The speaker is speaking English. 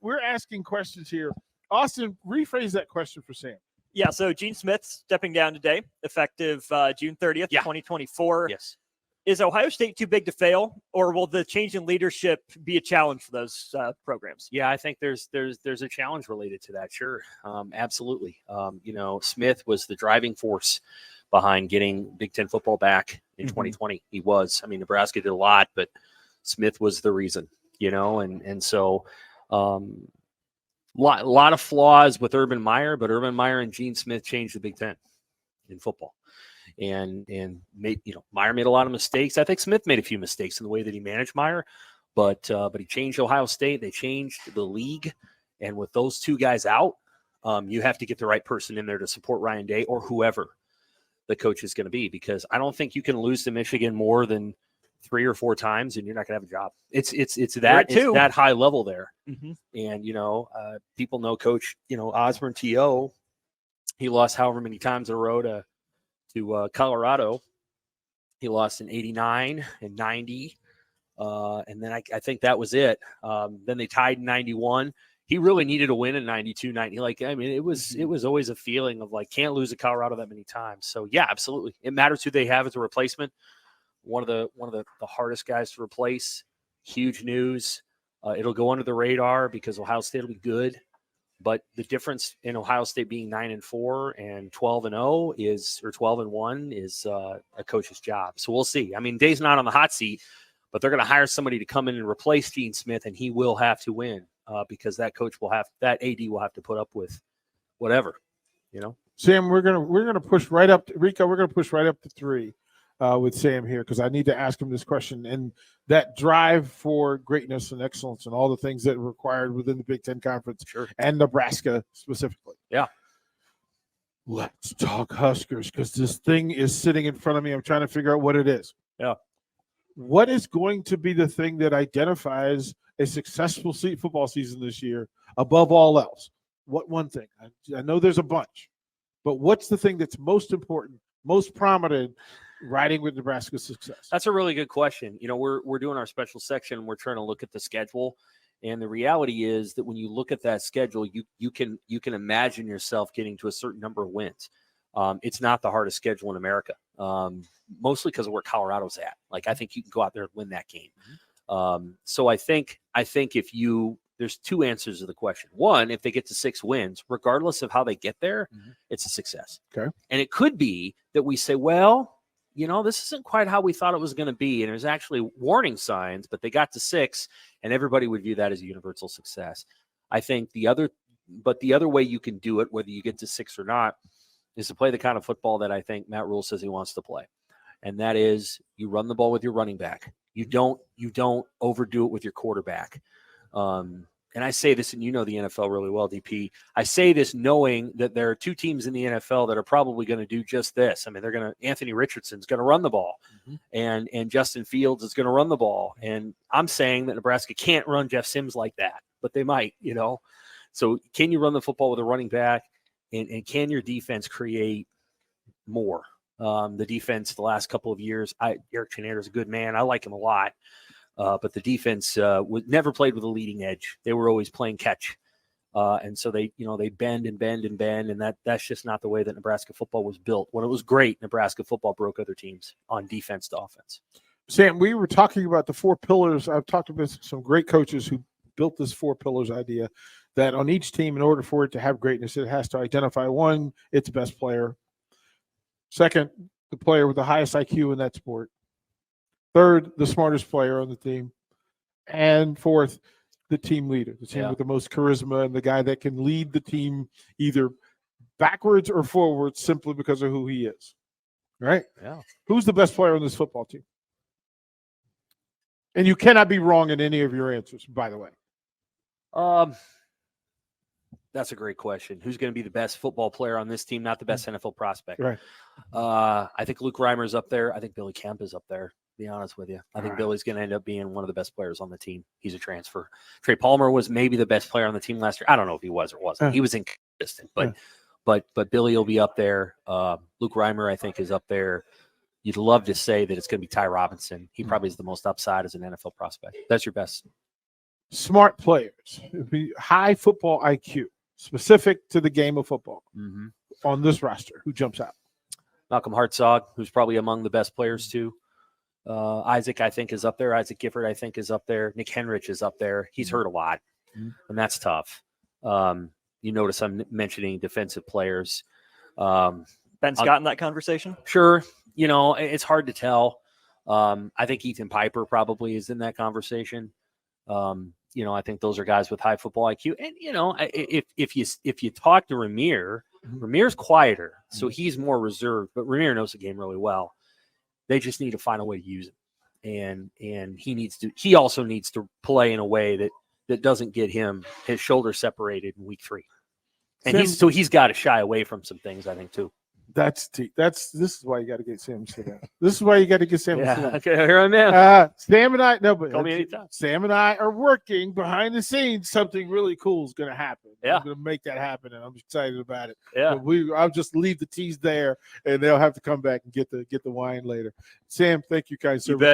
we're asking questions here. Austin, rephrase that question for Sam. Yeah, so Gene Smith stepping down today, effective June 30th, 2024. Yes. Is Ohio State too big to fail, or will the change in leadership be a challenge for those programs? Yeah, I think there's a challenge related to that. Sure, absolutely. Smith was the driving force behind getting Big Ten football back in 2020. He was. I mean, Nebraska did a lot, but Smith was the reason. And so lot of flaws with Urban Meyer, but Urban Meyer and Gene Smith changed the Big Ten in football. And Meyer made a lot of mistakes. I think Smith made a few mistakes in the way that he managed Meyer, but he changed Ohio State. They changed the league, and with those two guys out, you have to get the right person in there to support Ryan Day or whoever the coach is going to be, because I don't think you can lose to Michigan more than 3 or 4 times and you're not going to have a job. It's that high level there. Mm-hmm. And people know Coach Osborne T.O. He lost however many times in a row to Colorado. He lost in 89 and 90. And then I think that was it. Then they tied in 91. He really needed a win in 92, 90. It was always a feeling of can't lose to Colorado that many times. So yeah, absolutely. It matters who they have as a replacement. One of the hardest guys to replace. Huge news. It'll go under the radar because Ohio State will be good. But the difference in Ohio State being 9-4 and 12-0 or 12-1 is a coach's job. So we'll see. I mean, Day's not on the hot seat, but they're going to hire somebody to come in and replace Gene Smith, and he will have to win because that AD will have to put up with whatever, Sam, we're gonna push right up to Rico. We're gonna push right up to 3 with Sam here because I need to ask him this question. And that drive for greatness and excellence and all the things that are required within the Big Ten Conference and Nebraska specifically. Yeah. Let's talk Huskers because this thing is sitting in front of me. I'm trying to figure out what it is. Yeah. What is going to be the thing that identifies a successful football season this year above all else? What one thing? I know there's a bunch, but what's the thing that's most important, most prominent riding with Nebraska's success? That's a really good question. We're doing our special section. And we're trying to look at the schedule, and the reality is that when you look at that schedule, you can imagine yourself getting to a certain number of wins. It's not the hardest schedule in America, mostly because of where Colorado's at. I think you can go out there and win that game. So I think there's 2 answers to the question. One, if they get to 6 wins, regardless of how they get there, it's a success. Okay. And it could be that we say, well, this isn't quite how we thought it was going to be. And there's actually warning signs, but they got to 6 and everybody would view that as a universal success. I think the other way you can do it, whether you get to 6 or not, is to play the kind of football that I think Matt Rule says he wants to play. And that is you run the ball with your running back. You don't overdo it with your quarterback. And I say this, and the NFL really well, DP. I say this knowing that there are 2 teams in the NFL that are probably going to do just this. I mean, Anthony Richardson's going to run the ball, and Justin Fields is going to run the ball. And I'm saying that Nebraska can't run Jeff Sims like that, but they might, So can you run the football with a running back, and can your defense create more? The defense the last couple of years, Eric Chennader is a good man. I like him a lot. But the defense never played with a leading edge. They were always playing catch. And so they bend and bend and bend. And that's just not the way that Nebraska football was built. When it was great, Nebraska football broke other teams on defense to offense. Sam, we were talking about the 4 pillars. I've talked with some great coaches who built this 4 pillars idea that on each team, in order for it to have greatness, it has to identify 1, its best player. 2nd, the player with the highest IQ in that sport. 3rd, the smartest player on the team. And 4th, the team leader, the team with the most charisma and the guy that can lead the team either backwards or forwards simply because of who he is. Right? Yeah. Who's the best player on this football team? And you cannot be wrong in any of your answers, by the way. That's a great question. Who's going to be the best football player on this team, not the best NFL prospect? Right. I think Luke Reimer's up there. I think Billy Kemp is up there, to be honest with you. I think Billy's going to end up being one of the best players on the team. He's a transfer. Trey Palmer was maybe the best player on the team last year. I don't know if he was or wasn't. He was inconsistent, but Billy will be up there. Luke Reimer, I think, is up there. You'd love to say that it's going to be Ty Robinson. He probably is the most upside as an NFL prospect. That's your best. smart players, high football IQ, specific to the game of football Mm-hmm. on this roster, who jumps out? Malcolm Hartzog, who's probably among the best players too. Isaac, I think, is up there. Isaac Gifford, I think, is up there. Nick Henrich is up there. He's hurt a lot, and that's tough. You notice I'm mentioning defensive players. Ben Scott in that conversation? Sure. It's hard to tell. I think Ethan Piper probably is in that conversation. I think those are guys with high football IQ. And, if you talk to Ramir's quieter, so he's more reserved, but Ramir knows the game really well. They just need to find a way to use him. And he also needs to play in a way that doesn't get his shoulder separated in week 3. And he's got to shy away from some things, I think, too. This is why you got to get Sam to sit down. This is why you got to get Sam to sit down. Okay, here I'm in. Sam and I, no, but Call me anytime. Sam and I are working behind the scenes. Something really cool is going to happen. Yeah. I'm going to make that happen, and I'm excited about it. Yeah. But I'll just leave the teas there, and they'll have to come back and get the wine later. Sam, thank you guys so You much. bet.